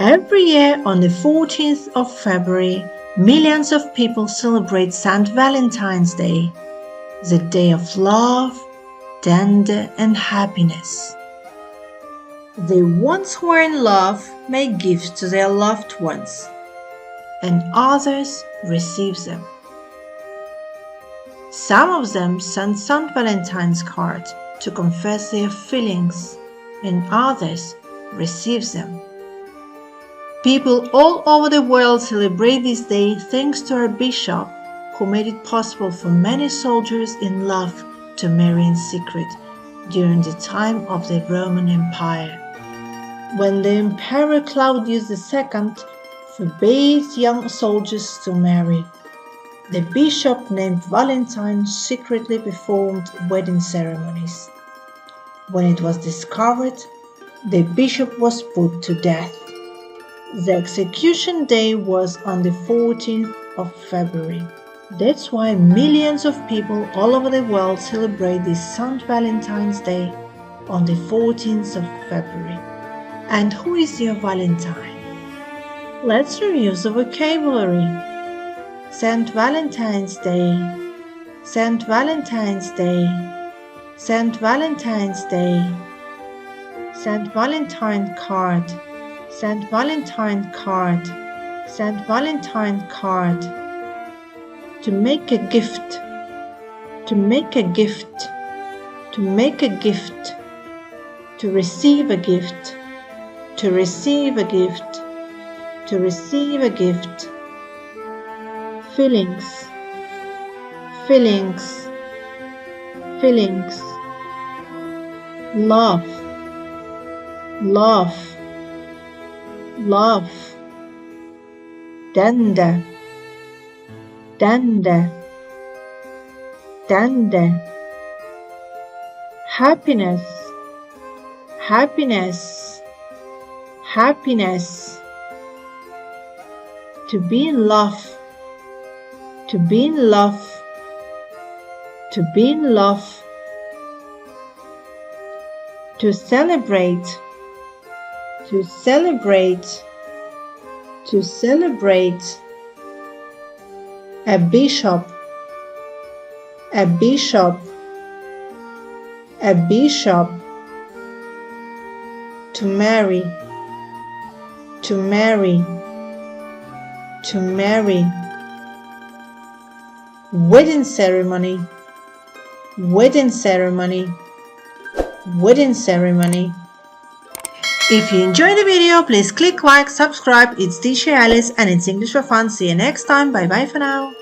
Every year on the 14th of February, millions of people celebrate Saint Valentine's Day, the day of love, tender and happiness. The ones who are in love make gifts to their loved ones, and others receive them. Some of them send Saint Valentine's cards to confess their feelings, and others receive them. People all over the world celebrate this day thanks to our bishop, who made it possible for many soldiers in love to marry in secret during the time of the Roman Empire, when the Emperor Claudius II forbade young soldiers to marry. The bishop named Valentine secretly performed wedding ceremonies. When it was discovered, the bishop was put to death. The execution day was on the 14th of February. That's why millions of people all over the world celebrate this Saint Valentine's Day on the 14th of February. And who is your Valentine? Let's review the vocabulary. Saint Valentine's Day, Saint Valentine's Day, Saint Valentine's Day, Saint Valentine card, Saint Valentine card, Saint Valentine card. To make a gift, to make a gift, to make a gift, to receive a gift, to receive a gift, to receive a gift. Feelings, feelings, feelings. Love, love, love. Tender, tender, tender. Happiness, happiness, happiness. To be in love, to be in love, to be in love. To celebrate, to celebrate, to celebrate. A bishop, a bishop, a bishop. To marry, to marry, to marry. Wedding ceremony, wedding ceremony, wedding ceremony. If you enjoyed the video, please click like, subscribe. It's DJ Alice and it's English for Fun. See you next time. Bye bye for now.